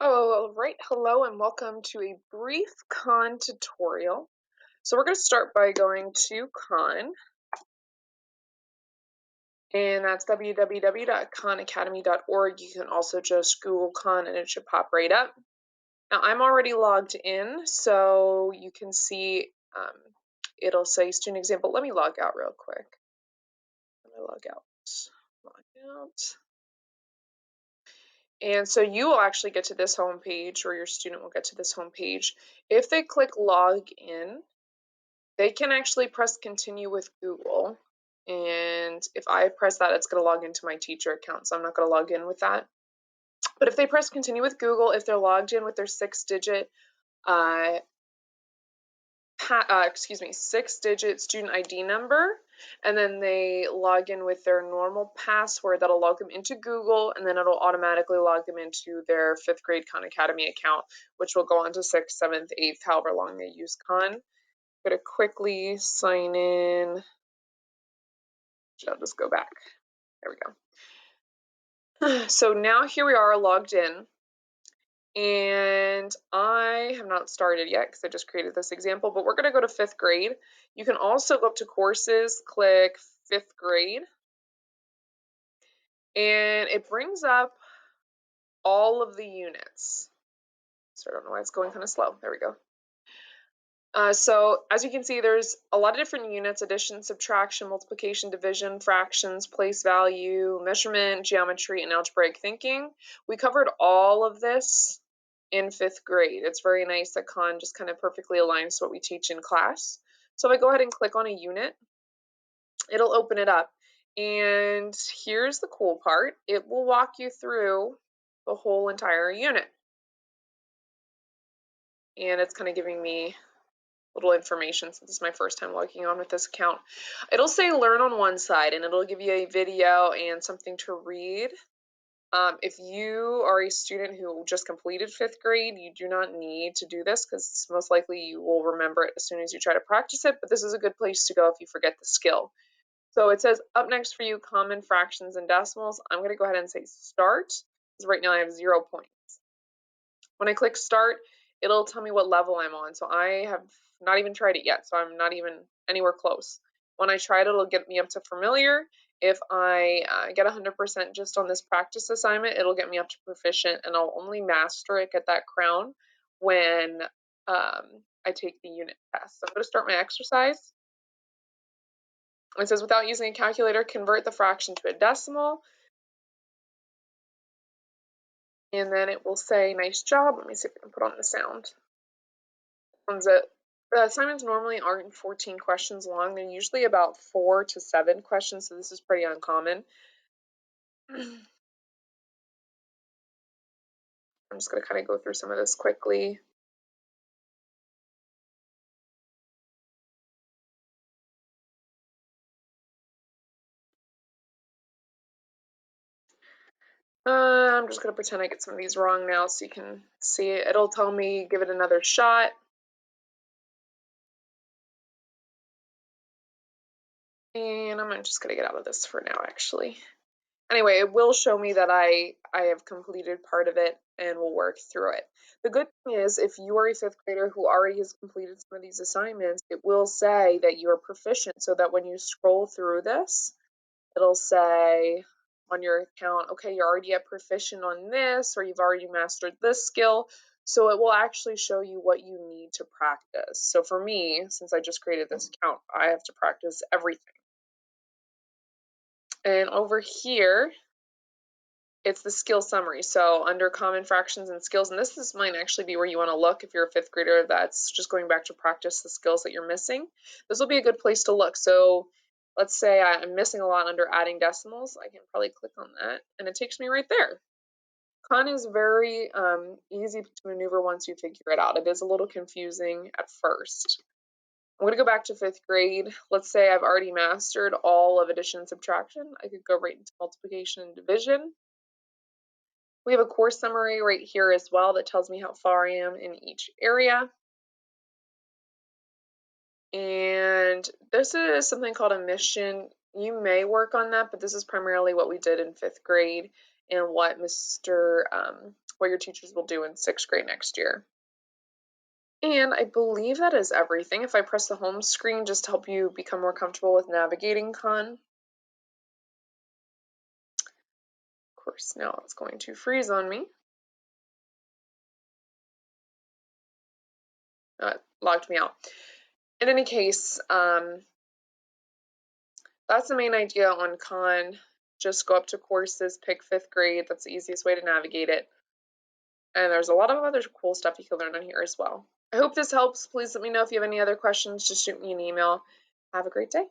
Oh, right. Hello and welcome to a brief Khan tutorial. So we're going to start by going to Khan, and that's www.khanacademy.org. You can also just Google Khan and it should pop right up. Now I'm already logged in, so you can see it'll say student example. Let me log out real quick. Let me log out. Log out. And so you will actually get to this home page, or your student will get to this home page. If they click log in, they can actually press continue with Google. And if I press that, it's going to log into my teacher account. So I'm not going to log in with that. But if they press continue with Google, if they're logged in with their six-digit student ID number, and then they log in with their normal password, that'll log them into Google, and then it'll automatically log them into their 5th grade Khan Academy account, which will go on to 6th, 7th, 8th, however long they use Khan. I'm going to quickly sign in. I'll just go back. There we go. So now here we are logged in, and I have not started yet because I just created this example, but we're going to go to 5th grade. You can also go up to courses, click 5th grade, and it brings up all of the units. So I don't know why it's going kind of slow. There we go. So as you can see, there's a lot of different units: addition, subtraction, multiplication, division, fractions, place value, measurement, geometry, and algebraic thinking. We covered all of this in 5th grade. It's very nice that Khan just kind of perfectly aligns to what we teach in class. So if I go ahead and click on a unit, it'll open it up. And here's the cool part. It will walk you through the whole entire unit. And it's kind of giving me little information since it's my first time logging on with this account. It'll say learn on one side, and it'll give you a video and something to read. If you are a student who just completed 5th grade, you do not need to do this because most likely you will remember it as soon as you try to practice it, but this is a good place to go if you forget the skill. So it says up next for you, common fractions and decimals. I'm going to go ahead and say start, because right now I have 0 points. When I click start, it'll tell me what level I'm on. So I have not even tried it yet, so I'm not even anywhere close. When I try it, it'll get me up to familiar. If I get 100% just on this practice assignment, it'll get me up to proficient, and I'll only master it, get that crown, when I take the unit test. So I'm going to start my exercise. It says, without using a calculator, convert the fraction to a decimal. And then it will say, nice job. Let me see if I can put on the sound. The assignments normally aren't 14 questions long. They're usually about 4 to 7 questions, so this is pretty uncommon. I'm just going to kind of go through some of this quickly. I'm just going to pretend I get some of these wrong now so you can see it. It'll tell me give it another shot. And I'm just going to get out of this for now, actually. Anyway, it will show me that I have completed part of it and will work through it. The good thing is, if you are a 5th grader who already has completed some of these assignments, it will say that you are proficient, so that when you scroll through this, it'll say on your account, okay, you're already at proficient on this, or you've already mastered this skill. So it will actually show you what you need to practice. So for me, since I just created this account, I have to practice everything. And over here, it's the skill summary. So under common fractions and skills, and this might actually be where you want to look if you're a 5th grader that's just going back to practice the skills that you're missing. This will be a good place to look. So let's say I'm missing a lot under adding decimals. I can probably click on that, and it takes me right there. Khan is very easy to maneuver once you figure it out. It is a little confusing at first. I'm going to go back to 5th grade. Let's say I've already mastered all of addition and subtraction. I could go right into multiplication and division. We have a course summary right here as well that tells me how far I am in each area. And this is something called a mission. You may work on that, but this is primarily what we did in 5th grade and what Mr. what your teachers will do in 6th grade next year. And I believe that is everything. If I press the home screen just to help you become more comfortable with navigating Khan. Of course, now it's going to freeze on me. It logged me out. In any case, that's the main idea on Khan. Just go up to courses, pick 5th grade. That's the easiest way to navigate it. And there's a lot of other cool stuff you can learn on here as well. I hope this helps. Please let me know if you have any other questions. Just shoot me an email. Have a great day.